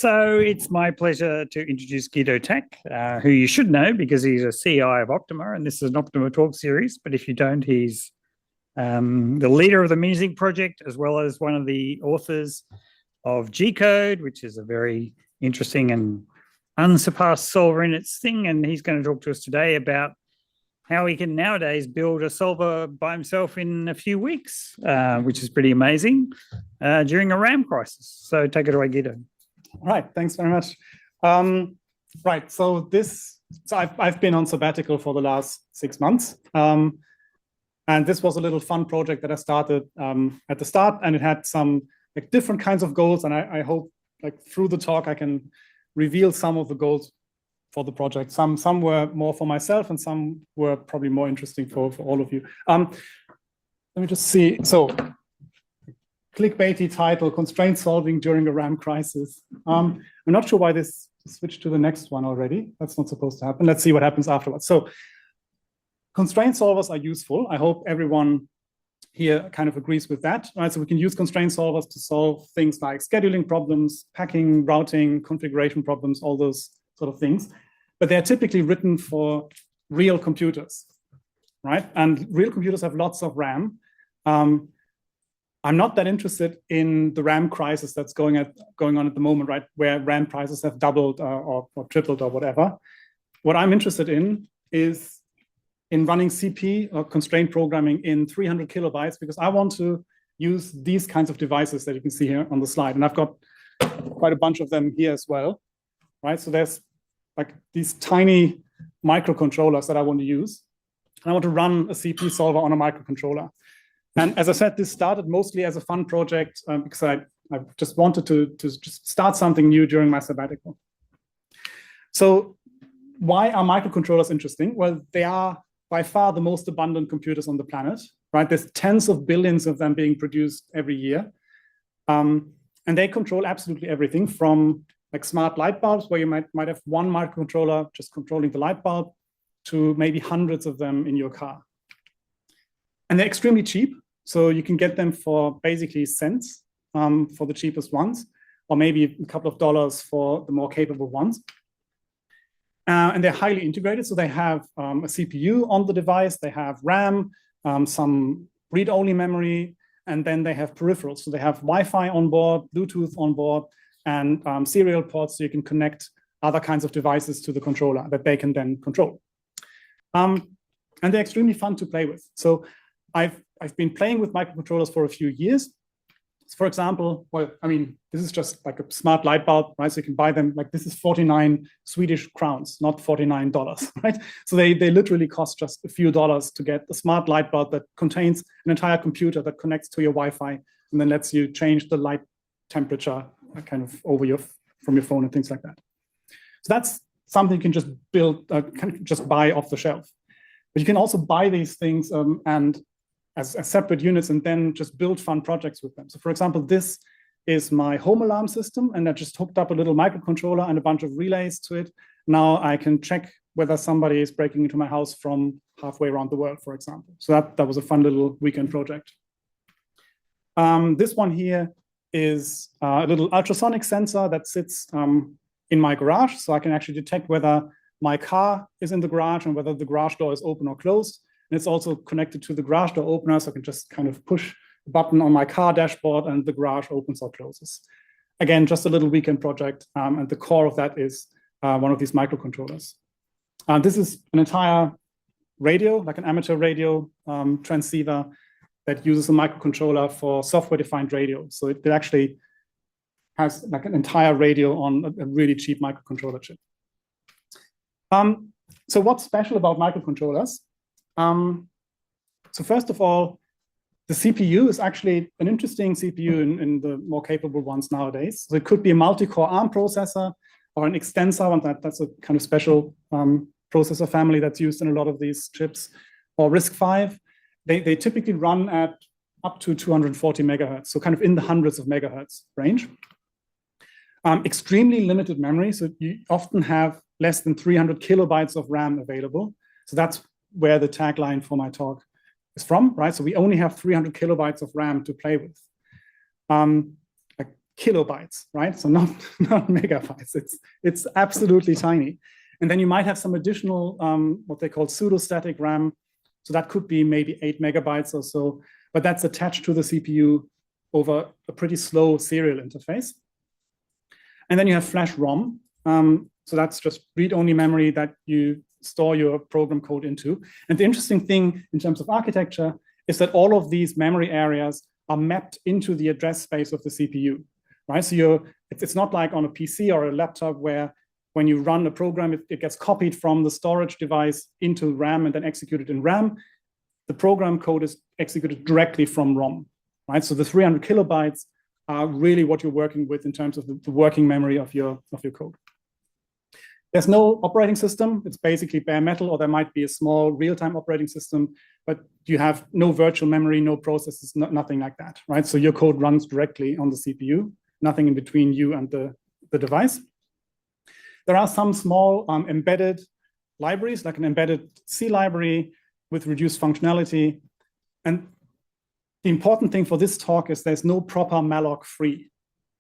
So it's my pleasure to introduce Guido Tack, who you should know because he's a CI of Optima, and this is an Optima Talk series. But if you don't, he's the leader of the Music Project, as well as one of the authors of G-Code, which is a very interesting and unsurpassed solver in its thing. And he's going to talk to us today about how he can nowadays build a solver by himself in a few weeks, which is pretty amazing during a RAM crisis. So take it away, Guido. All right, thanks very much. Right, so I've been on sabbatical for the last 6 months. And this was a little fun project that I started at the start, and it had some different kinds of goals. And I hope through the talk, I can reveal some of the goals for the project. Some were more for myself, and some were probably more interesting for all of you. Let me just see. So, clickbaity title, Constraint Solving During a RAM Crisis. I'm not sure why this switched to the next one already. That's not supposed to happen. Let's see what happens afterwards. So, constraint solvers are useful. I hope everyone here kind of agrees with that. Right? So we can use constraint solvers to solve things like scheduling problems, packing, routing, configuration problems, all those sort of things. But they're typically written for real computers, right? And real computers have lots of RAM. I'm not that interested in the RAM crisis that's going on at the moment, right? Where RAM prices have doubled or tripled or whatever. What I'm interested in is in running CP or constraint programming in 300 kilobytes, because I want to use these kinds of devices that you can see here on the slide. And I've got quite a bunch of them here as well, right? So there's these tiny microcontrollers that I want to use. And I want to run a CP solver on a microcontroller. And as I said, this started mostly as a fun project because I just wanted to just start something new during my sabbatical. So why are microcontrollers interesting? Well, they are by far the most abundant computers on the planet, right? There's tens of billions of them being produced every year. And they control absolutely everything from smart light bulbs, where you might have one microcontroller just controlling the light bulb, to maybe hundreds of them in your car. And they're extremely cheap. So you can get them for basically cents for the cheapest ones, or maybe a couple of dollars for the more capable ones. And they're highly integrated. So they have a CPU on the device, they have RAM, some read-only memory, and then they have peripherals. So they have Wi-Fi on board, Bluetooth on board, and serial ports, so you can connect other kinds of devices to the controller that they can then control. And they're extremely fun to play with. So I've been playing with microcontrollers for a few years. For example, this is just a smart light bulb, right? So you can buy them, this is 49 Swedish crowns, not $49, right? So they literally cost just a few dollars to get a smart light bulb that contains an entire computer that connects to your Wi-Fi and then lets you change the light temperature kind of from your phone and things like that. So that's something you can just build, kind of just buy off the shelf. But you can also buy these things and as separate units and then just build fun projects with them. So for example, this is my home alarm system, and I just hooked up a little microcontroller and a bunch of relays to it. Now I can check whether somebody is breaking into my house from halfway around the world, for example. So that was a fun little weekend project. This one here is a little ultrasonic sensor that sits in my garage. So I can actually detect whether my car is in the garage and whether the garage door is open or closed. And it's also connected to the garage door opener, so I can just kind of push the button on my car dashboard and the garage opens or closes. Again, just a little weekend project, and the core of that is one of these microcontrollers. This is an entire radio, like an amateur radio transceiver that uses a microcontroller for software-defined radio. So it actually has an entire radio on a really cheap microcontroller chip. So what's special about microcontrollers? So first of all, the CPU is actually an interesting CPU in the more capable ones nowadays. So it could be a multi-core ARM processor or an extensor one. That's a kind of special processor family that's used in a lot of these chips, or RISC-V. They typically run at up to 240 megahertz, so kind of in the hundreds of megahertz range. Extremely limited memory, so you often have less than 300 kilobytes of RAM available. So that's where the tagline for my talk is from, right? So we only have 300 kilobytes of RAM to play with. kilobytes, right? So not megabytes. It's absolutely tiny. And then you might have some additional what they call pseudostatic RAM. So that could be maybe 8 megabytes or so, but that's attached to the CPU over a pretty slow serial interface. And then you have flash ROM. So that's just read-only memory that you store your program code into. And the interesting thing in terms of architecture is that all of these memory areas are mapped into the address space of the CPU, right? So it's not like on a PC or a laptop where when you run a program, it gets copied from the storage device into RAM and then executed in RAM. The program code is executed directly from ROM, right? So the 300 kilobytes are really what you're working with in terms of the working memory of your code. There's no operating system. It's basically bare metal, or there might be a small real-time operating system, but you have no virtual memory, no processes, nothing like that, right? So your code runs directly on the CPU, nothing in between you and the device. There are some small embedded libraries, like an embedded C library with reduced functionality. And the important thing for this talk is there's no proper malloc free,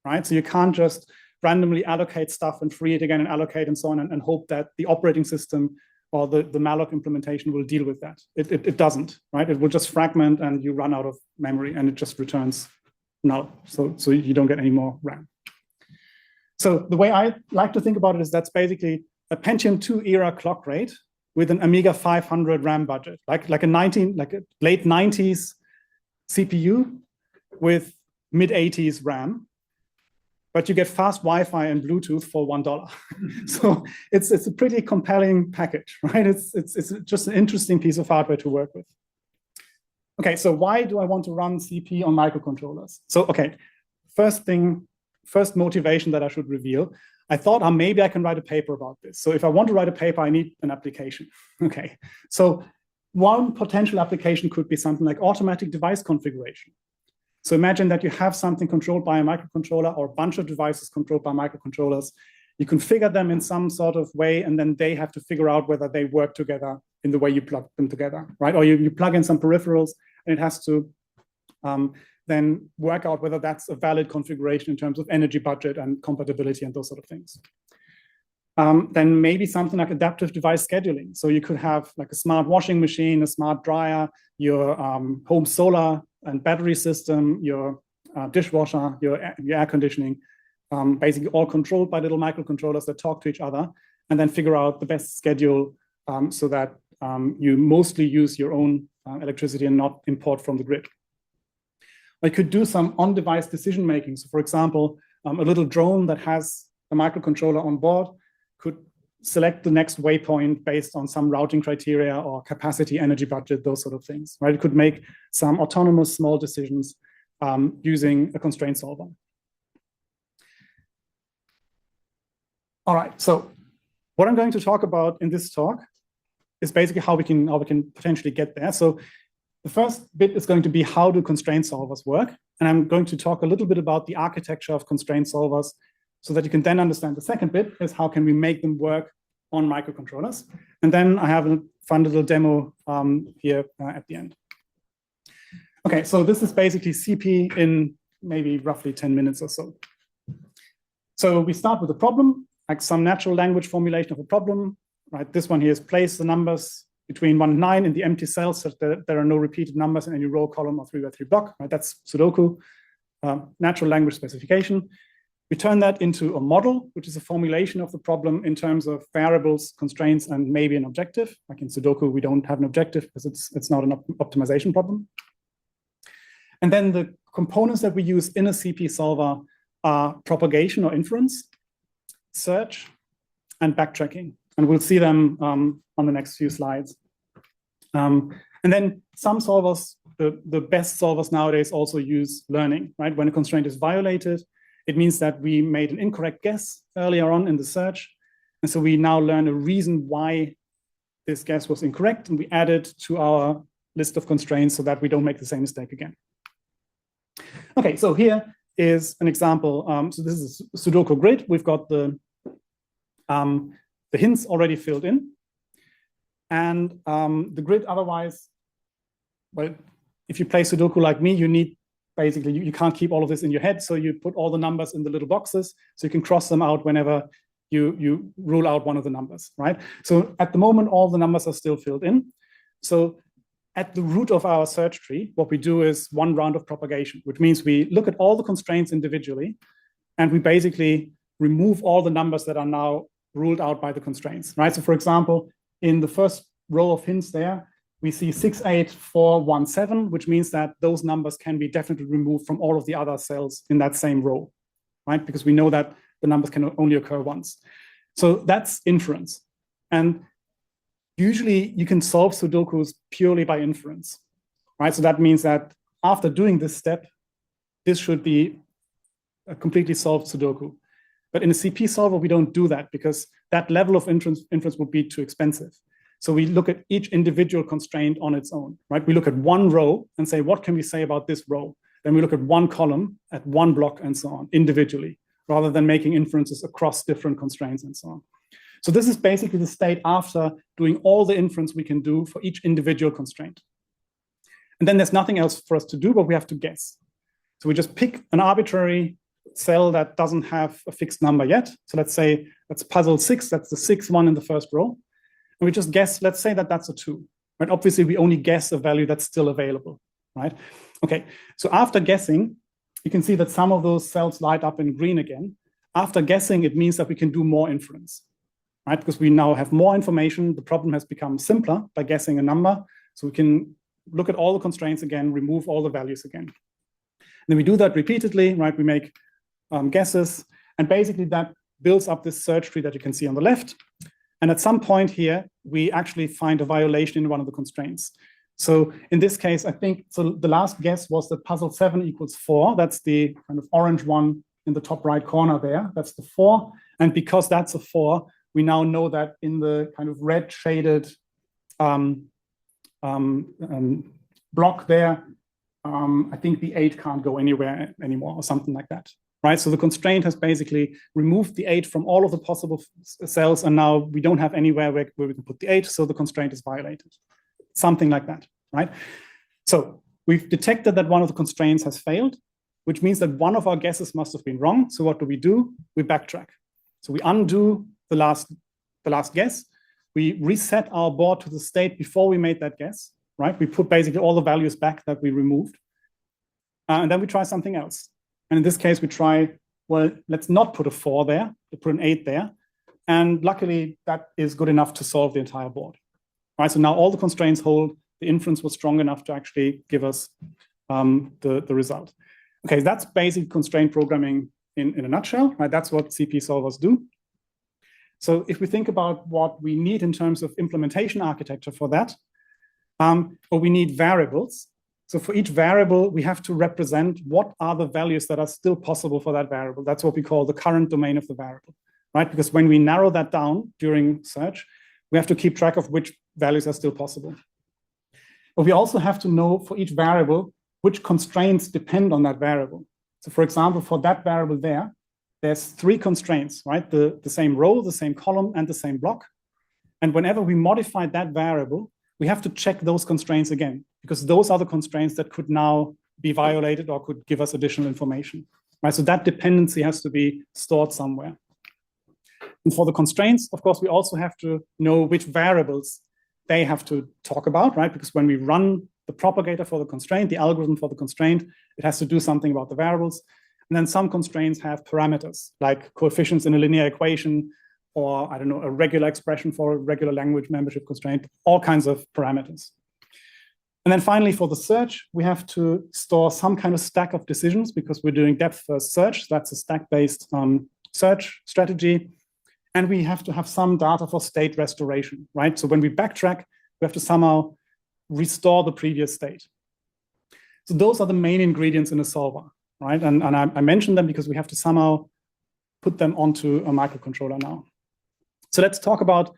right? So you can't just randomly allocate stuff and free it again and allocate and so on and hope that the operating system or the malloc implementation will deal with that. It doesn't, right? It will just fragment and you run out of memory and it just returns null. So you don't get any more RAM. So the way I like to think about it is that's basically a Pentium 2 era clock rate with an Amiga 500 RAM budget, like a late 90s CPU with mid 80s RAM. But you get fast Wi-Fi and Bluetooth for $1. So it's a pretty compelling package, right? It's just an interesting piece of hardware to work with. Okay, so why do I want to run CP on microcontrollers? So, okay, first motivation that I should reveal, I thought, maybe I can write a paper about this. So if I want to write a paper, I need an application. Okay, so one potential application could be something like automatic device configuration. So imagine that you have something controlled by a microcontroller or a bunch of devices controlled by microcontrollers. You configure them in some sort of way, and then they have to figure out whether they work together in the way you plug them together, right? Or you plug in some peripherals, and it has to then work out whether that's a valid configuration in terms of energy budget and compatibility and those sort of things. Then maybe something like adaptive device scheduling. So you could have like a smart washing machine, a smart dryer, your home solar and battery system, your dishwasher, your air conditioning, basically all controlled by little microcontrollers that talk to each other and then figure out the best schedule so that you mostly use your own electricity and not import from the grid. I could do some on-device decision-making. So for example, a little drone that has a microcontroller on board could select the next waypoint based on some routing criteria or capacity, energy budget, those sort of things, right? It could make some autonomous small decisions using a constraint solver. All right, so what I'm going to talk about in this talk is basically how we can potentially get there. So the first bit is going to be how do constraint solvers work? And I'm going to talk a little bit about the architecture of constraint solvers so that you can then understand the second bit is how can we make them work on microcontrollers. And then I have a fun little demo here at the end. Okay, so this is basically CP in maybe roughly 10 minutes or so. So we start with a problem, like some natural language formulation of a problem, right? This one here is place the numbers between 1 and 9 in the empty cells such that there are no repeated numbers in any row, column, or 3x3 block, right? That's Sudoku, natural language specification. We turn that into a model, which is a formulation of the problem in terms of variables, constraints, and maybe an objective. Like in Sudoku, we don't have an objective because it's not an optimization problem. And then the components that we use in a CP solver are propagation or inference, search, and backtracking. And we'll see them on the next few slides. And then some solvers, the best solvers nowadays also use learning, right? When a constraint is violated, it means that we made an incorrect guess earlier on in the search. And so we now learn a reason why this guess was incorrect, and we add it to our list of constraints so that we don't make the same mistake again. Okay, so here is an example. So this is a Sudoku grid. We've got the hints already filled in. And the grid otherwise, well, if you play Sudoku like me, you need basically you can't keep all of this in your head. So you put all the numbers in the little boxes so you can cross them out whenever you rule out one of the numbers, right? So at the moment, all the numbers are still filled in. So at the root of our search tree, what we do is one round of propagation, which means we look at all the constraints individually, and we basically remove all the numbers that are now ruled out by the constraints, right? So for example, in the first row of hints there, we see 6, 8, 4, 1, 7, which means that those numbers can be definitely removed from all of the other cells in that same row, right? Because we know that the numbers can only occur once. So that's inference. And usually you can solve Sudokus purely by inference, right? So that means that after doing this step, this should be a completely solved Sudoku. But in a CP solver, we don't do that because that level of inference would be too expensive. So we look at each individual constraint on its own, right? We look at one row and say, what can we say about this row? Then we look at one column, at one block, and so on, individually, rather than making inferences across different constraints and so on. So this is basically the state after doing all the inference we can do for each individual constraint. And then there's nothing else for us to do, but we have to guess. So we just pick an arbitrary cell that doesn't have a fixed number yet. So let's say that's puzzle 6, that's the 6th one in the first row. And we just guess, let's say that that's a 2. Right? Obviously, we only guess a value that's still available, right? Okay, so after guessing, you can see that some of those cells light up in green again. After guessing, it means that we can do more inference, right? Because we now have more information. The problem has become simpler by guessing a number. So we can look at all the constraints again, remove all the values again. And then we do that repeatedly, right? We make guesses. And basically that builds up this search tree that you can see on the left. And at some point here, we actually find a violation in one of the constraints. So in this case, I think, so the last guess was that puzzle 7 equals 4. That's the kind of orange one in the top right corner there. That's the 4. And because that's a 4, we now know that in the kind of red shaded block there, I think the 8 can't go anywhere anymore or something like that, right? So the constraint has basically removed the 8 from all of the possible cells, and now we don't have anywhere where we can put the 8, so the constraint is violated. Something like that, right? So we've detected that one of the constraints has failed, which means that one of our guesses must have been wrong. So what do? We backtrack. So we undo the last guess. We reset our board to the state before we made that guess, right? We put basically all the values back that we removed. And then we try something else. And in this case, we try, well, let's not put a 4 there, we put an 8 there. And luckily, that is good enough to solve the entire board. Right, so now all the constraints hold. The inference was strong enough to actually give us the result. Okay, that's basic constraint programming in a nutshell. Right, that's what CP solvers do. So if we think about what we need in terms of implementation architecture for that, we need variables. So for each variable, we have to represent what are the values that are still possible for that variable. That's what we call the current domain of the variable, right? Because when we narrow that down during search, we have to keep track of which values are still possible. But we also have to know for each variable which constraints depend on that variable. So for example, for that variable there, there's 3 constraints, right? The same row, the same column, and the same block. And whenever we modify that variable, we have to check those constraints again, because those are the constraints that could now be violated or could give us additional information, right? So that dependency has to be stored somewhere. And for the constraints, of course, we also have to know which variables they have to talk about, right? Because when we run the propagator for the constraint, the algorithm for the constraint, it has to do something about the variables. And then some constraints have parameters, like coefficients in a linear equation, or I don't know, a regular expression for a regular language membership constraint, all kinds of parameters. And then finally, for the search, we have to store some kind of stack of decisions because we're doing depth-first search. So that's a stack-based search strategy. And we have to have some data for state restoration, right? So when we backtrack, we have to somehow restore the previous state. So those are the main ingredients in a solver, right? And I mentioned them because we have to somehow put them onto a microcontroller now. So let's talk about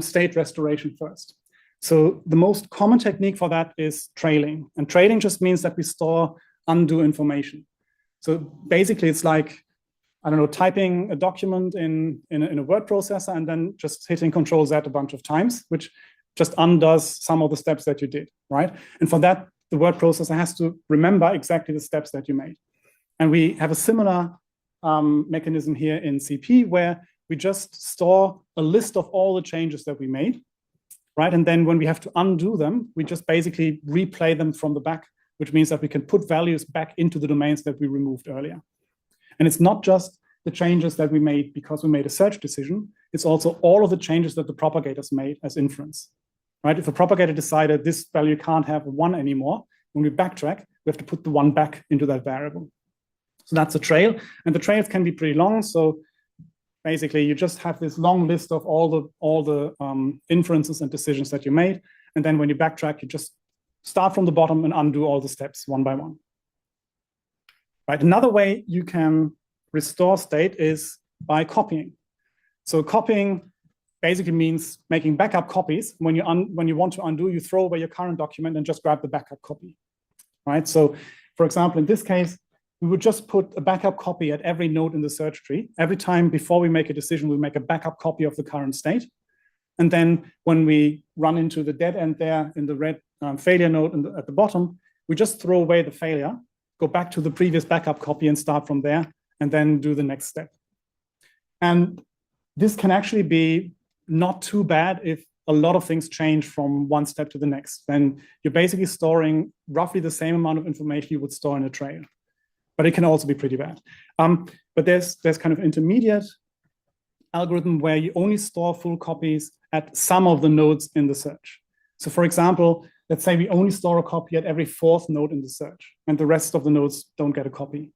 state restoration first. So the most common technique for that is trailing. And trailing just means that we store undo information. So basically, it's like, I don't know, typing a document in a word processor and then just hitting Control Z a bunch of times, which just undoes some of the steps that you did, right? And for that, the word processor has to remember exactly the steps that you made. And we have a similar mechanism here in CP where we just store a list of all the changes that we made, right? And then when we have to undo them, we just basically replay them from the back, which means that we can put values back into the domains that we removed earlier. And it's not just the changes that we made because we made a search decision, it's also all of the changes that the propagators made as inference, right? If a propagator decided this value can't have a 1 anymore, when we backtrack, we have to put the 1 back into that variable. So that's a trail, and the trails can be pretty long. So basically, you just have this long list of all the inferences and decisions that you made, and then when you backtrack, you just start from the bottom and undo all the steps one by one. Right. Another way you can restore state is by copying. So copying basically means making backup copies. When you want to undo, you throw away your current document and just grab the backup copy. Right. So, for example, in this case, we would just put a backup copy at every node in the search tree. Every time before we make a decision, we make a backup copy of the current state. And then when we run into the dead end there in the red failure node at the bottom, we just throw away the failure, go back to the previous backup copy and start from there, and then do the next step. And this can actually be not too bad if a lot of things change from one step to the next. Then you're basically storing roughly the same amount of information you would store in a trail. But it can also be pretty bad. But there's kind of intermediate algorithm where you only store full copies at some of the nodes in the search. So for example, let's say we only store a copy at every 4th node in the search, and the rest of the nodes don't get a copy.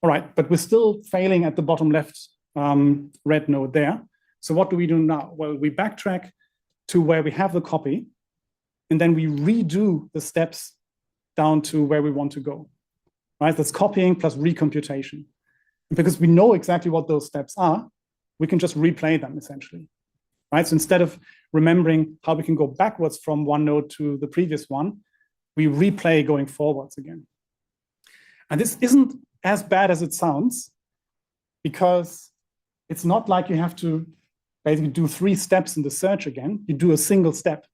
All right, but we're still failing at the bottom left red node there. So what do we do now? Well, we backtrack to where we have the copy, and then we redo the steps down to where we want to go. Right, that's copying plus recomputation. And because we know exactly what those steps are, we can just replay them essentially. Right, so instead of remembering how we can go backwards from one node to the previous one, we replay going forwards again. And this isn't as bad as it sounds, because it's not like you have to basically do 3 steps in the search again. You do a single step.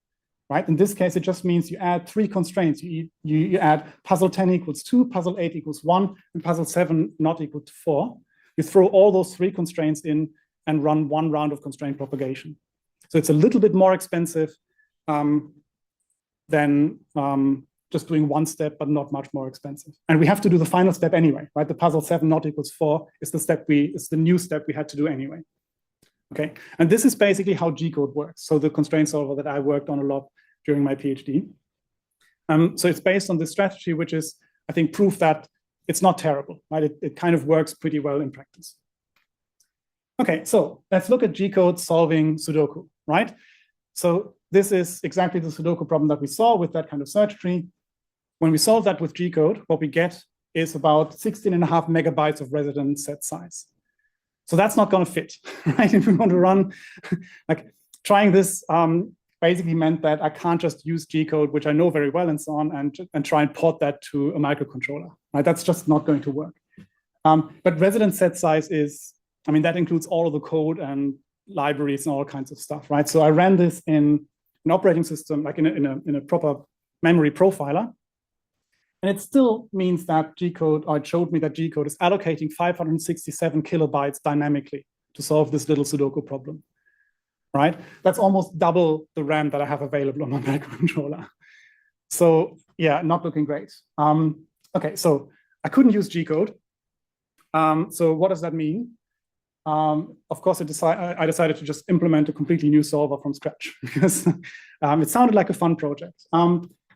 Right? In this case, it just means you add 3 constraints. You add puzzle 10 equals 2, puzzle 8 equals 1, and puzzle 7 not equal to 4. You throw all those 3 constraints in and run 1 round of constraint propagation. So it's a little bit more expensive than just doing 1 step, but not much more expensive. And we have to do the final step anyway, right? The puzzle 7 not equals 4 is the new step we had to do anyway. Okay, and this is basically how G-code works. So the constraint solver that I worked on a lot during my PhD. So it's based on this strategy, which is, I think, proof that it's not terrible, right? It kind of works pretty well in practice. Okay, so let's look at G-code solving Sudoku, right? So this is exactly the Sudoku problem that we saw with that kind of search tree. When we solve that with G-code, what we get is about 16.5 megabytes of resident set size. So that's not going to fit, right? If we want to run, like trying this basically meant that I can't just use G-code, which I know very well and so on, and try and port that to a microcontroller, right? That's just not going to work. But resident set size is, I mean, that includes all of the code and libraries and all kinds of stuff, right? So I ran this in an operating system, like in a proper memory profiler. And it still means that G-code, or it showed me that G-code is allocating 567 kilobytes dynamically to solve this little Sudoku problem, right? That's almost double the RAM that I have available on my microcontroller. So yeah, not looking great. Okay, so I couldn't use G-code. So what does that mean? Of course, I decided to just implement a completely new solver from scratch because it sounded like a fun project.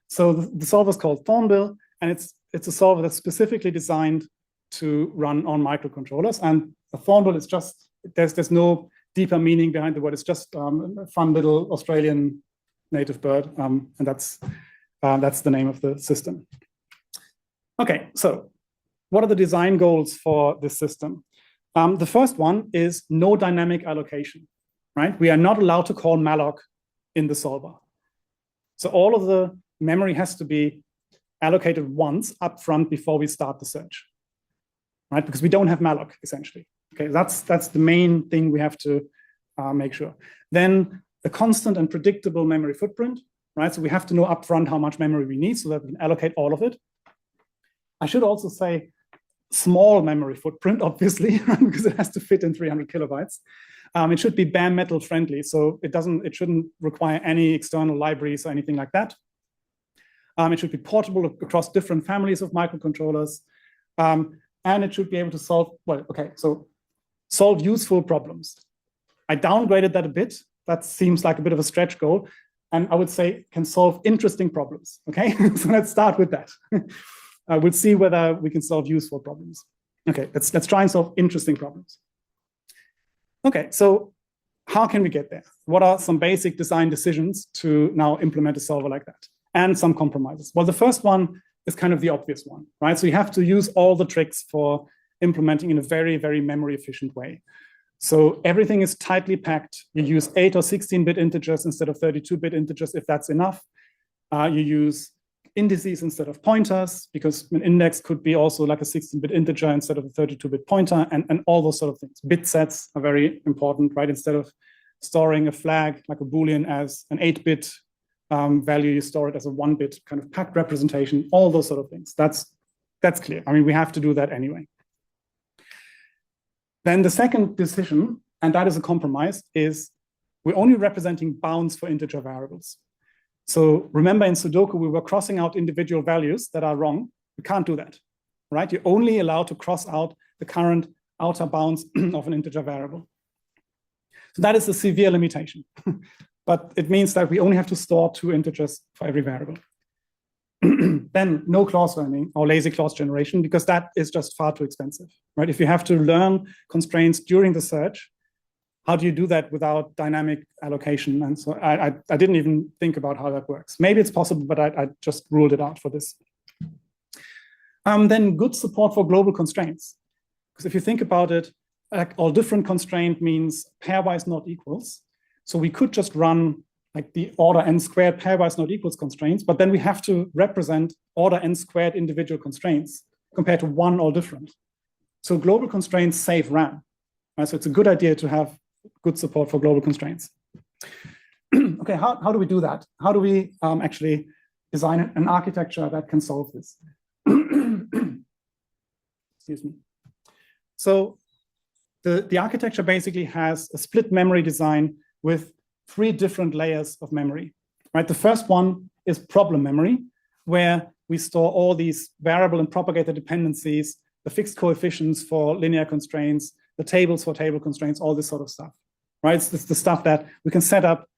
So the solver is called Thornbill, and it's a solver that's specifically designed to run on microcontrollers. And a Thornbill is just, there's no deeper meaning behind the word. It's just a fun little Australian native bird, and that's the name of the system. Okay, so what are the design goals for this system? The first one is no dynamic allocation, right? We are not allowed to call malloc in the solver. So all of the memory has to be allocated once upfront before we start the search, right? Because we don't have malloc, essentially. Okay, that's the main thing we have to make sure. Then a constant and predictable memory footprint, right? So we have to know upfront how much memory we need so that we can allocate all of it. I should also say small memory footprint, obviously, because it has to fit in 300 kilobytes. It should be bare metal friendly, so it shouldn't require any external libraries or anything like that. It should be portable across different families of microcontrollers, and it should be able to solve useful problems. I downgraded that a bit. That seems like a bit of a stretch goal, and I would say can solve interesting problems. Okay, so let's start with that. We'll see whether we can solve useful problems. Okay, let's try and solve interesting problems. Okay, so how can we get there? What are some basic design decisions to now implement a solver like that? And some compromises. Well, the first one is kind of the obvious one, right? So you have to use all the tricks for implementing in a very, very memory efficient way. So everything is tightly packed. You use 8 or 16-bit integers instead of 32-bit integers, if that's enough. You use indices instead of pointers, because an index could be also like a 16-bit integer instead of a 32-bit pointer, and all those sort of things. Bit sets are very important, right? Instead of storing a flag like a Boolean as an 8-bit value, you store it as a 1-bit kind of packed representation, all those sort of things. That's clear. I mean, we have to do that anyway. Then the second decision, and that is a compromise, is we're only representing bounds for integer variables. So remember in Sudoku, we were crossing out individual values that are wrong. We can't do that, right? You're only allowed to cross out the current outer bounds of an integer variable. So that is a severe limitation, but it means that we only have to store 2 integers for every variable. Then no clause learning or lazy clause generation, because that is just far too expensive, right? If you have to learn constraints during the search, how do you do that without dynamic allocation? And so I didn't even think about how that works. Maybe it's possible, but I just ruled it out for this. Then good support for global constraints. Because if you think about it, like all different constraint means pairwise not equals. So we could just run like the order n squared pairwise not equals constraints, but then we have to represent order n squared individual constraints compared to one all different. So global constraints save RAM. Right? So it's a good idea to have good support for global constraints. Okay, how do we do that? How do we actually design an architecture that can solve this? Excuse me. So the architecture basically has a split memory design with 3 different layers of memory, right? The first one is problem memory, where we store all these variable and propagator dependencies, the fixed coefficients for linear constraints, the tables for table constraints, all this sort of stuff, right? It's the stuff that we can set up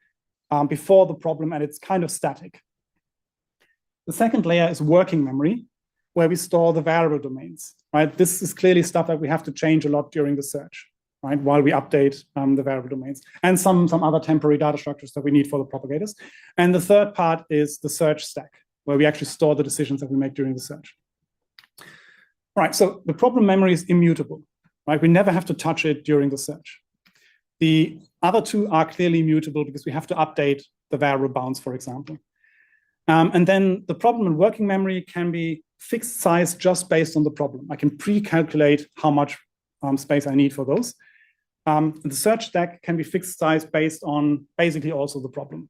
before the problem, and it's kind of static. The second layer is working memory, where we store the variable domains, right? This is clearly stuff that we have to change a lot during the search, right? While we update the variable domains, and some other temporary data structures that we need for the propagators. And the third part is the search stack, where we actually store the decisions that we make during the search. All right, so the problem memory is immutable, right? We never have to touch it during the search. The other 2 are clearly mutable because we have to update the variable bounds, for example. And then the problem and working memory can be fixed size just based on the problem. I can pre-calculate how much space I need for those. The search stack can be fixed size based on basically also the problem.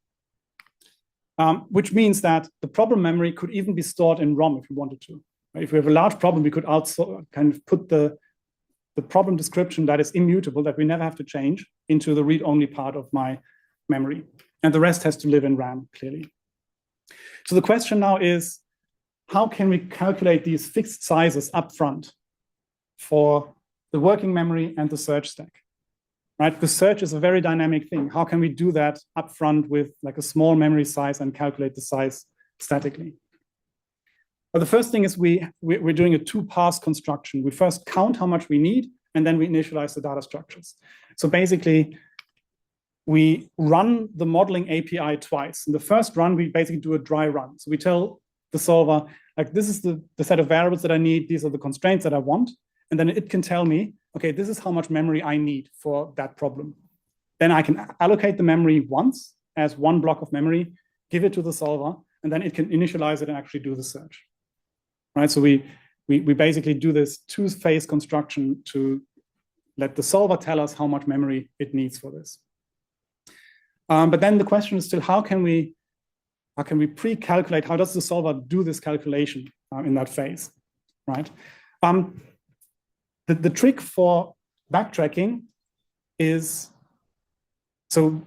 Which means that the problem memory could even be stored in ROM if we wanted to. If we have a large problem, we could also kind of put the problem description that is immutable, that we never have to change, into the read-only part of my memory. And the rest has to live in RAM, clearly. So the question now is, how can we calculate these fixed sizes upfront for the working memory and the search stack? Right? Because search is a very dynamic thing. How can we do that upfront with like a small memory size and calculate the size statically? Well, the first thing is we're doing a 2-pass construction. We first count how much we need, and then we initialize the data structures. So basically, we run the modeling API twice. In the first run, we basically do a dry run. So we tell the solver, like, this is the set of variables that I need. These are the constraints that I want. And then it can tell me, okay, this is how much memory I need for that problem. Then I can allocate the memory once as one block of memory, give it to the solver, and then it can initialize it and actually do the search. Right? So we basically do this 2-phase construction to let the solver tell us how much memory it needs for this. But then the question is still, how can we How can we pre-calculate? How does the solver do this calculation in that phase, right? The trick for backtracking is, so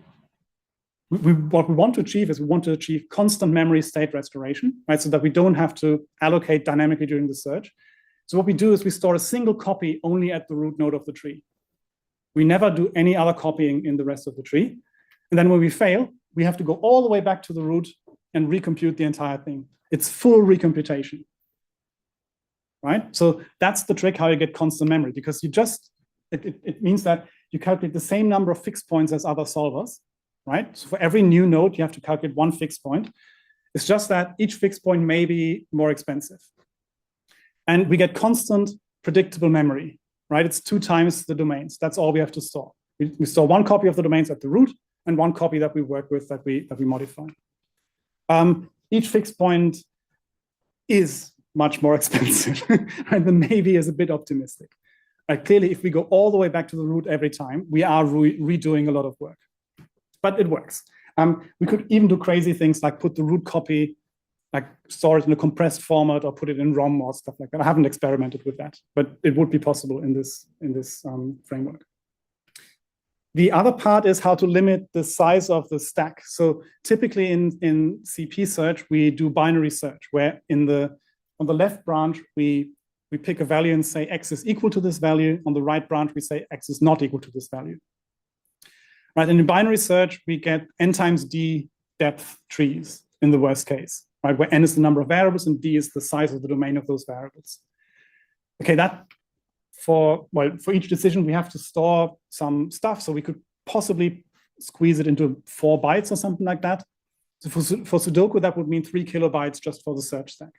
what we want to achieve is we want to achieve constant memory state restoration, right? So that we don't have to allocate dynamically during the search. So what we do is we store a single copy only at the root node of the tree. We never do any other copying in the rest of the tree. And then when we fail, we have to go all the way back to the root and recompute the entire thing. It's full recomputation, right? So that's the trick how you get constant memory, because you just, it means that you calculate the same number of fixed points as other solvers, right? So for every new node, you have to calculate one fixed point. It's just that each fixed point may be more expensive. And we get constant predictable memory, right? It's 2 times the domains. That's all we have to store. We store one copy of the domains at the root and one copy that we work with that we modify. Each fixed point is much more expensive, right? The maybe is a bit optimistic. Right? Clearly, if we go all the way back to the root every time, we are redoing a lot of work, but it works. We could even do crazy things like put the root copy, like store it in a compressed format or put it in ROM or stuff like that. I haven't experimented with that, but it would be possible in this framework. The other part is how to limit the size of the stack. So typically in CP search, we do binary search, where on the left branch, we pick a value and say X is equal to this value. On the right branch, we say X is not equal to this value. Right, and in binary search, we get n times d depth trees in the worst case, right, where n is the number of variables and d is the size of the domain of those variables. Okay, that for each decision, we have to store some stuff, so we could possibly squeeze it into 4 bytes or something like that. So for Sudoku, that would mean 3 kilobytes just for the search stack,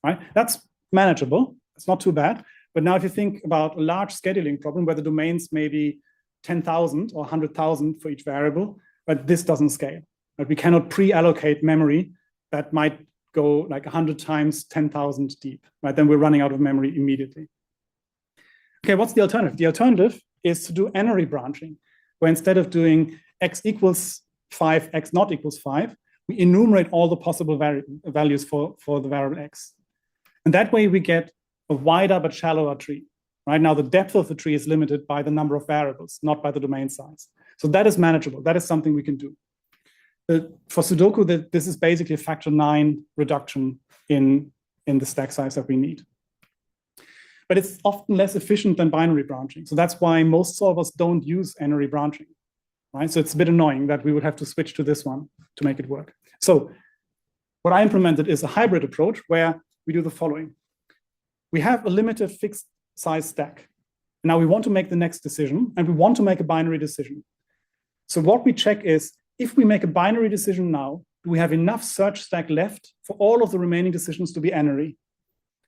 right? That's manageable. It's not too bad. But now if you think about a large scheduling problem where the domains may be 10,000 or 100,000 for each variable, but this doesn't scale. Right? We cannot pre-allocate memory that might go like 100 times 10,000 deep, right? Then we're running out of memory immediately. Okay, what's the alternative? The alternative is to do n-ary branching, where instead of doing x equals 5, x not equals 5, we enumerate all the possible values for the variable x. And that way we get a wider but shallower tree. Right now, the depth of the tree is limited by the number of variables, not by the domain size. So that is manageable. That is something we can do. For Sudoku, this is basically a factor 9 reduction in the stack size that we need. But it's often less efficient than binary branching. So that's why most solvers don't use n-ary branching, right? So it's a bit annoying that we would have to switch to this one to make it work. So what I implemented is a hybrid approach where we do the following. We have a limited fixed size stack. Now we want to make the next decision, and we want to make a binary decision. So what we check is, if we make a binary decision now, do we have enough search stack left for all of the remaining decisions to be n-ary?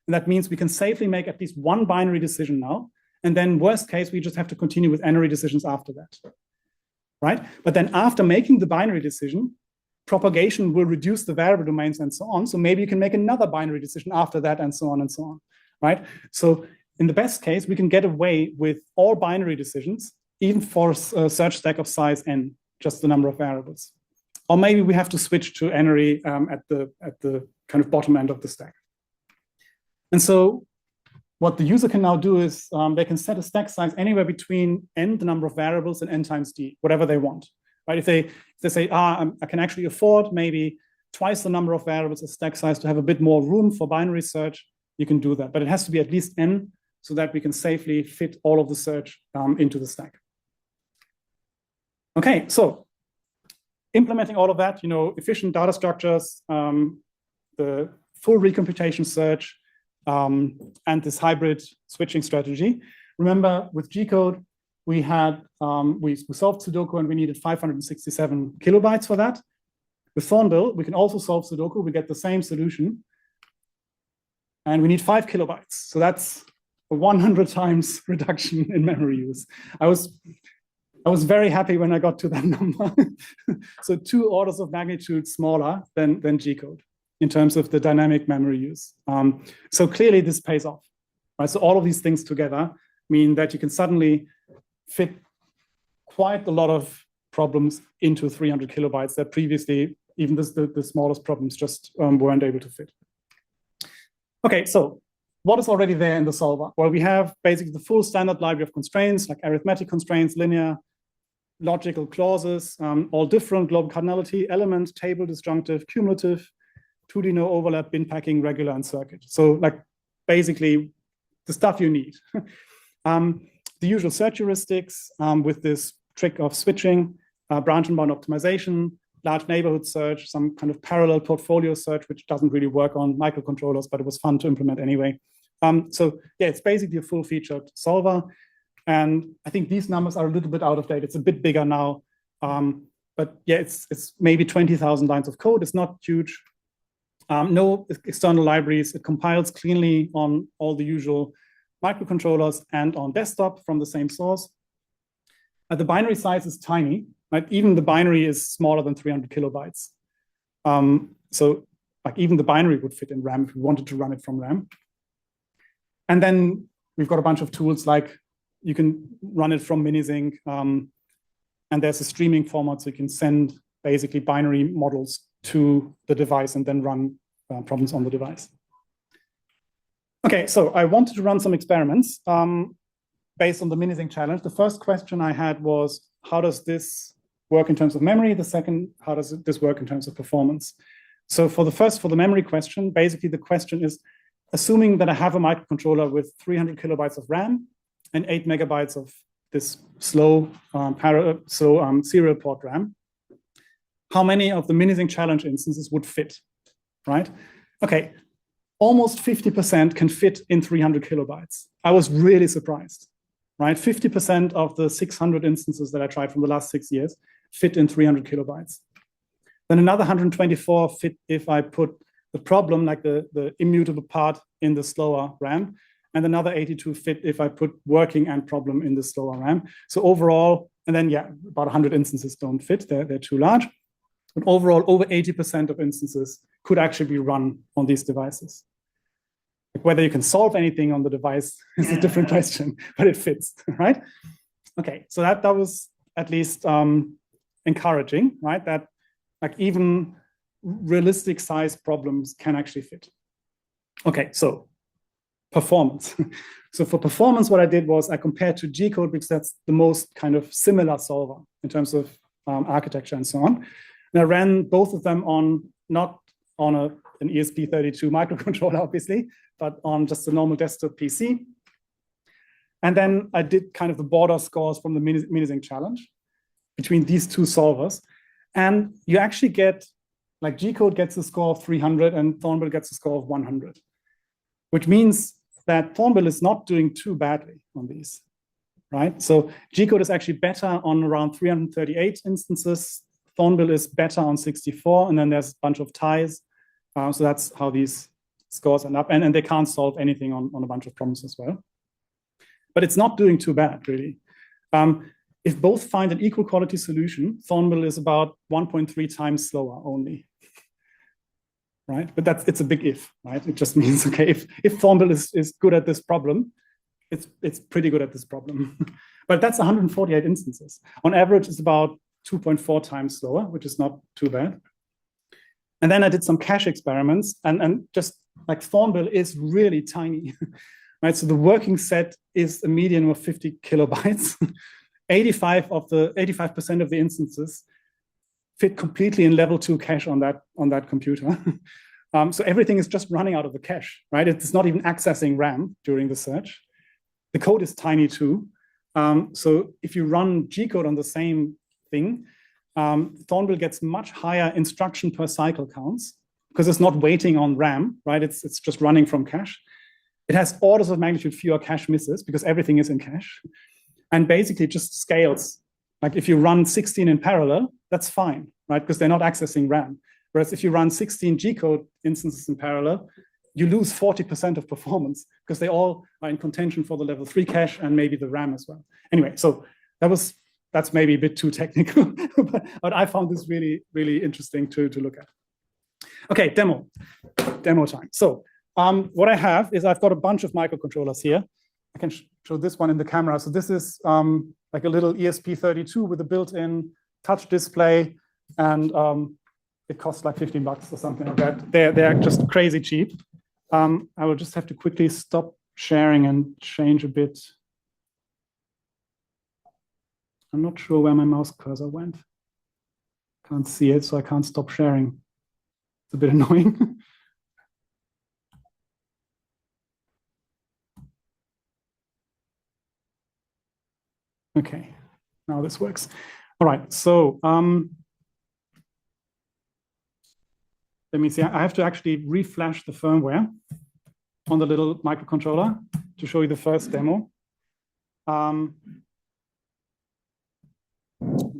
And that means we can safely make at least one binary decision now, and then worst case, we just have to continue with n-ary decisions after that, right? But then after making the binary decision, propagation will reduce the variable domains and so on. So maybe you can make another binary decision after that and so on, right? So in the best case, we can get away with all binary decisions, even for a search stack of size n, just the number of variables. Or maybe we have to switch to n-ary at the kind of bottom end of the stack. And so what the user can now do is they can set a stack size anywhere between n, the number of variables, and n times d, whatever they want. Right? If they say, I can actually afford maybe twice the number of variables as stack size to have a bit more room for binary search, you can do that. But it has to be at least n so that we can safely fit all of the search into the stack. Okay, so implementing all of that, efficient data structures, the full recomputation search, and this hybrid switching strategy. Remember, with G-code, we had we solved Sudoku and we needed 567 kilobytes for that. With Thornbill, we can also solve Sudoku. We get the same solution, and we need 5 kilobytes. So that's a 100 times reduction in memory use. I was very happy when I got to that number. So 2 orders of magnitude smaller than G-code in terms of the dynamic memory use. So clearly this pays off, right? So all of these things together mean that you can suddenly fit quite a lot of problems into 300 kilobytes that previously even the smallest problems just weren't able to fit. Okay, so what is already there in the solver? Well, we have basically the full standard library of constraints, like arithmetic constraints, linear, logical clauses, all different, global cardinality, element, table, disjunctive, cumulative, 2D no overlap, bin packing, regular, and circuit. So like basically the stuff you need. The usual search heuristics with this trick of switching, branch and bound optimization, large neighborhood search, some kind of parallel portfolio search, which doesn't really work on microcontrollers, but it was fun to implement anyway. So yeah, it's basically a full-featured solver. And I think these numbers are a little bit out of date. It's a bit bigger now. But yeah, it's maybe 20,000 lines of code. It's not huge. No external libraries. It compiles cleanly on all the usual microcontrollers and on desktop from the same source. The binary size is tiny. Right? Even the binary is smaller than 300 kilobytes. So like even the binary would fit in RAM if we wanted to run it from RAM. And then we've got a bunch of tools like you can run it from Minisync, and there's a streaming format, so you can send basically binary models to the device and then run problems on the device. Okay, so I wanted to run some experiments based on the Minisync challenge. The first question I had was, how does this work in terms of memory? The second, how does this work in terms of performance? So for the memory question, basically the question is, assuming that I have a microcontroller with 300 kilobytes of RAM and 8 megabytes of this slow serial port RAM, how many of the Minisync challenge instances would fit, right? Okay, almost 50% can fit in 300 kilobytes. I was really surprised, right? 50% of the 600 instances that I tried from the last 6 years fit in 300 kilobytes. Then another 124 fit if I put the problem, like the immutable part, in the slower RAM, and another 82 fit if I put working and problem in the slower RAM. So overall, and then yeah, about 100 instances don't fit, they're too large. But overall, over 80% of instances could actually be run on these devices. Whether you can solve anything on the device is a different question, but it fits, right? Okay, so that was at least encouraging, right? That like even realistic size problems can actually fit. Okay, so performance. So for performance, what I did was I compared to G-code because that's the most kind of similar solver in terms of architecture and so on. And I ran both of them on, not on an ESP32 microcontroller, obviously, but on just a normal desktop PC. And then I did kind of the border scores from the Minisync challenge between these two solvers. And you actually get, like G-code gets a score of 300 and Thornbill gets a score of 100, which means that Thornbill is not doing too badly on these, right? So G-code is actually better on around 338 instances. Thornbill is better on 64, and then there's a bunch of ties. So that's how these scores end up. And they can't solve anything on a bunch of problems as well. But it's not doing too bad, really. If both find an equal quality solution, Thornbill is about 1.3 times slower only. Right? But it's a big if, right? It just means, okay, if Thornbill is good at this problem, it's pretty good at this problem. But that's 148 instances. On average, it's about 2.4 times slower, which is not too bad. And then I did some cache experiments, and just like Thornbill is really tiny, right? So the working set is a median of 50 kilobytes. 85% of the instances fit completely in level 2 cache on that computer. So everything is just running out of the cache, right? It's not even accessing RAM during the search. The code is tiny too. So if you run G-code on the same thing, Thornbill gets much higher instruction per cycle counts because it's not waiting on RAM, right? It's just running from cache. It has orders of magnitude fewer cache misses because everything is in cache. And basically just scales. Like if you run 16 in parallel, that's fine, right? Because they're not accessing RAM. Whereas if you run 16 G-code instances in parallel, you lose 40% of performance because they all are in contention for the level 3 cache and maybe the RAM as well. Anyway, so that's maybe a bit too technical, but I found this really, really interesting to look at. Okay, demo time. So what I have is I've got a bunch of microcontrollers here. I can show this one in the camera. So this is like a little ESP32 with a built-in touch display and it costs like $15 or something like that. They're just crazy cheap. I will just have to quickly stop sharing and change a bit. I'm not sure where my mouse cursor went. Can't see it, so I can't stop sharing. It's a bit annoying. Okay, now this works. All right, so let me see. I have to actually reflash the firmware on the little microcontroller to show you the first demo. And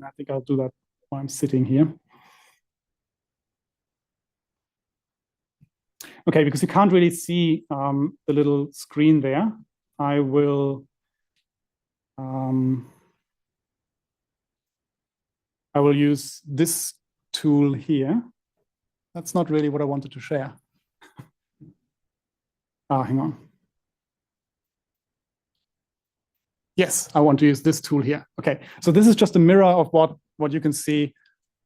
I think I'll do that while I'm sitting here. Okay, because you can't really see the little screen there, I will use this tool here. That's not really what I wanted to share. Hang on. Yes, I want to use this tool here. Okay, so this is just a mirror of what you can see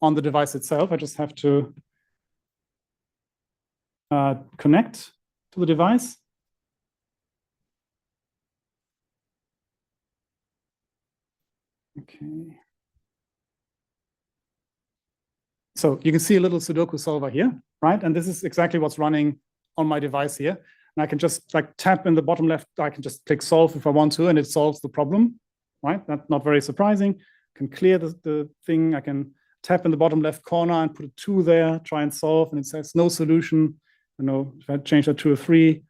on the device itself. I just have to connect to the device. Okay. So you can see a little Sudoku solver here, right? And this is exactly what's running on my device here. And I can just like tap in the bottom left, I can just click solve if I want to, and it solves the problem, right? That's not very surprising. I can clear the thing. I can tap in the bottom left corner and put a 2 there, try and solve, and it says no solution. You know, if I change that to a 3, it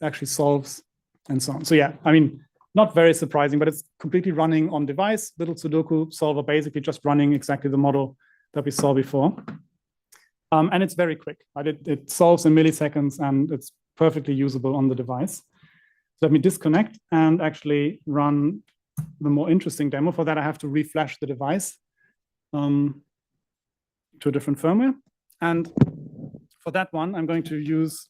actually solves, and so on. So yeah, I mean, not very surprising, but it's completely running on device. Little Sudoku solver, basically just running exactly the model that we saw before. And it's very quick, right? It solves in milliseconds, and it's perfectly usable on the device. Let me disconnect and actually run the more interesting demo. For that, I have to reflash the device to a different firmware. And for that one, I'm going to use,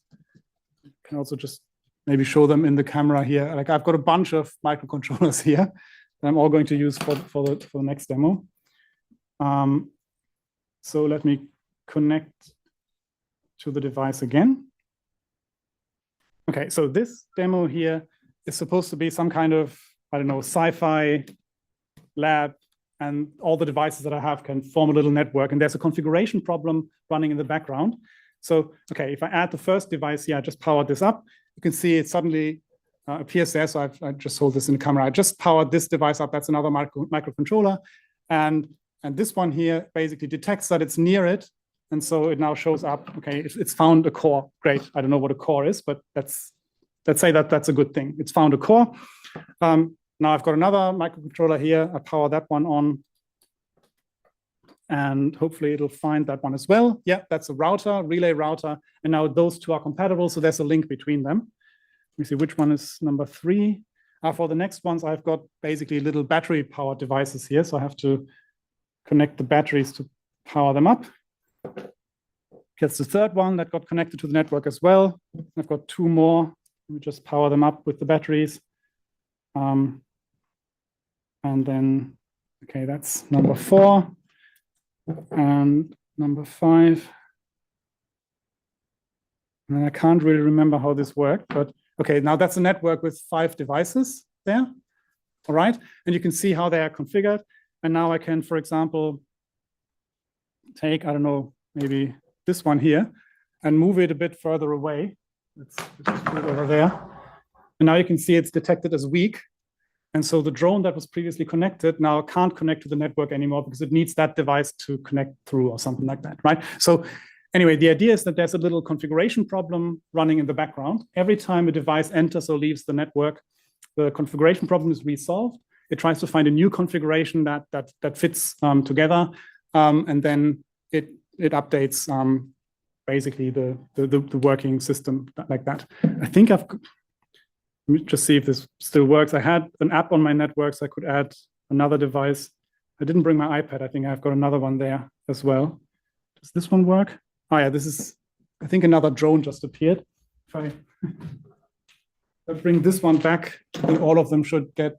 I can also just maybe show them in the camera here. Like I've got a bunch of microcontrollers here that I'm all going to use for the next demo. So let me connect to the device again. Okay, so this demo here is supposed to be some kind of, I don't know, sci-fi lab, and all the devices that I have can form a little network, and there's a configuration problem running in the background. So, okay, if I add the first device here, I just powered this up, you can see it suddenly appears there. So I just hold this in the camera. I just powered this device up. That's another microcontroller. And this one here basically detects that it's near it. And so it now shows up, okay, it's found a core. Great. I don't know what a core is, but let's say that that's a good thing. It's found a core. Now I've got another microcontroller here. I power that one on. And hopefully it'll find that one as well. Yeah, that's a router, relay router. And now those two are compatible. So there's a link between them. Let me see which one is number 3. For the next ones, I've got basically little battery powered devices here. So I have to connect the batteries to power them up. That's the third one that got connected to the network as well. I've got 2 more. Let me just power them up with the batteries. And then, okay, that's number 4. And number 5. And then I can't really remember how this worked, but okay, now that's a network with 5 devices there. All right, and you can see how they are configured. And now I can, for example, take, I don't know, maybe this one here and move it a bit further away. Let's just put it over there. And now you can see it's detected as weak. And so the drone that was previously connected now can't connect to the network anymore because it needs that device to connect through or something like that, right? So anyway, the idea is that there's a little configuration problem running in the background. Every time a device enters or leaves the network, the configuration problem is resolved. It tries to find a new configuration that fits together, and then it updates basically the working system like that. I think let me just see if this still works. I had an app on my network, so I could add another device. I didn't bring my iPad. I think I've got another one there as well. Does this one work? Oh yeah, this is, I think another drone just appeared. If I bring this one back, then all of them should get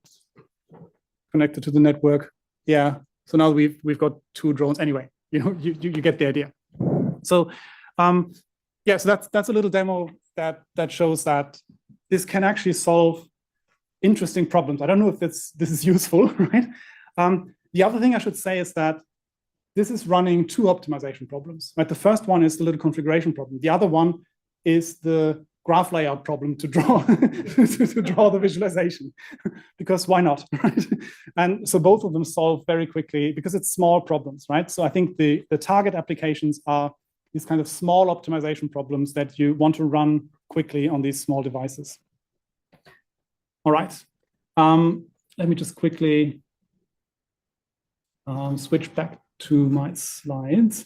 connected to the network. Yeah, so now we've got 2 drones. Anyway, you know, you get the idea. So yeah, so that's a little demo that shows that this can actually solve interesting problems. I don't know if this is useful, right? The other thing I should say is that this is running two optimization problems, right? The first one is the little configuration problem. The other one is the graph layout problem to draw to draw the visualization, because why not, right? And so both of them solve very quickly because it's small problems, right? So I think the target applications are these kind of small optimization problems that you want to run quickly on these small devices. All right, let me just quickly switch back to my slides.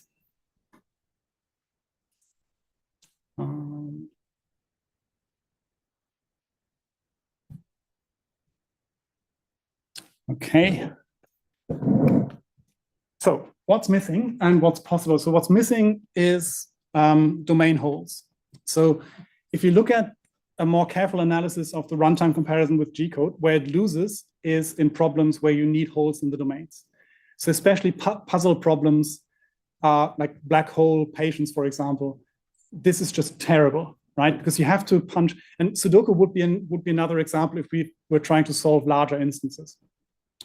Okay. So what's missing and what's possible? So what's missing is domain holes. So if you look at a more careful analysis of the runtime comparison with G-code, where it loses is in problems where you need holes in the domains. So especially puzzle problems, like black hole patience, for example, this is just terrible, right? Because you have to punch, and Sudoku would be another example if we were trying to solve larger instances,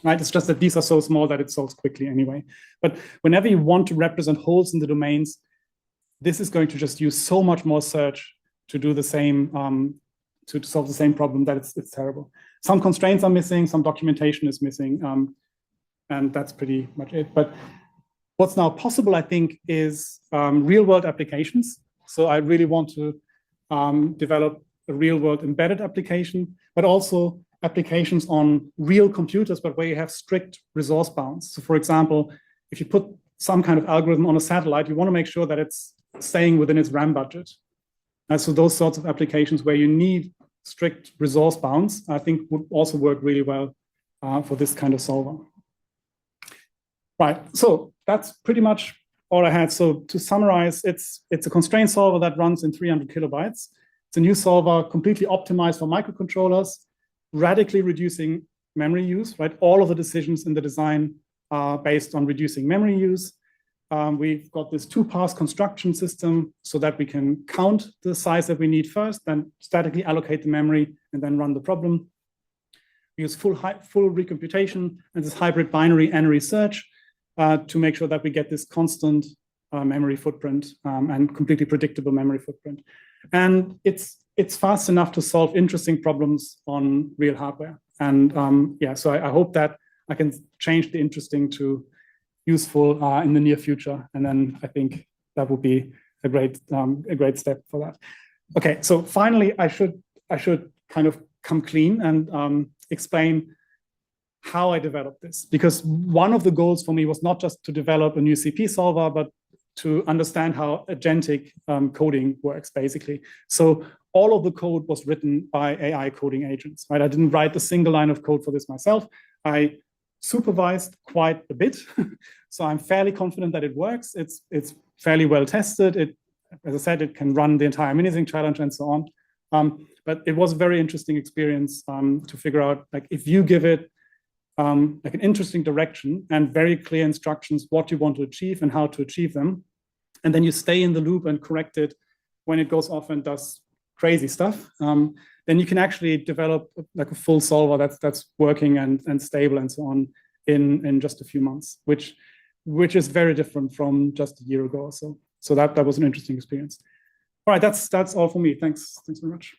right? It's just that these are so small that it solves quickly anyway. But whenever you want to represent holes in the domains, this is going to just use so much more search to do the same, to solve the same problem that it's terrible. Some constraints are missing, some documentation is missing, and that's pretty much it. But what's now possible, I think, is real-world applications. So I really want to develop a real-world embedded application, but also applications on real computers, but where you have strict resource bounds. So for example, if you put some kind of algorithm on a satellite, you want to make sure that it's staying within its RAM budget. So those sorts of applications where you need strict resource bounds, I think would also work really well for this kind of solver. Right, so that's pretty much all I had. So to summarize, it's a constraint solver that runs in 300 kilobytes. It's a new solver completely optimized for microcontrollers, radically reducing memory use, right? All of the decisions in the design are based on reducing memory use. We've got this two-pass construction system so that we can count the size that we need first, then statically allocate the memory, and then run the problem. We use full recomputation and this hybrid binary n-ary search to make sure that we get this constant memory footprint and completely predictable memory footprint. And it's fast enough to solve interesting problems on real hardware. And yeah, so I hope that I can change the interesting to useful in the near future. And then I think that would be a great step for that. Okay, so finally, I should kind of come clean and explain how I developed this, because one of the goals for me was not just to develop a new CP solver, but to understand how agentic coding works, basically. So all of the code was written by AI coding agents, right? I didn't write a single line of code for this myself. I supervised quite a bit. So I'm fairly confident that it works. It's fairly well tested. As I said, it can run the entire mini-sync challenge and so on. But it was a very interesting experience to figure out, like, if you give it like an interesting direction and very clear instructions what you want to achieve and how to achieve them, and then you stay in the loop and correct it when it goes off and does crazy stuff, then you can actually develop like a full solver that's working and stable and so on in just a few months, which is very different from just a year ago or so. So that was an interesting experience. All right, that's all for me. Thanks very much.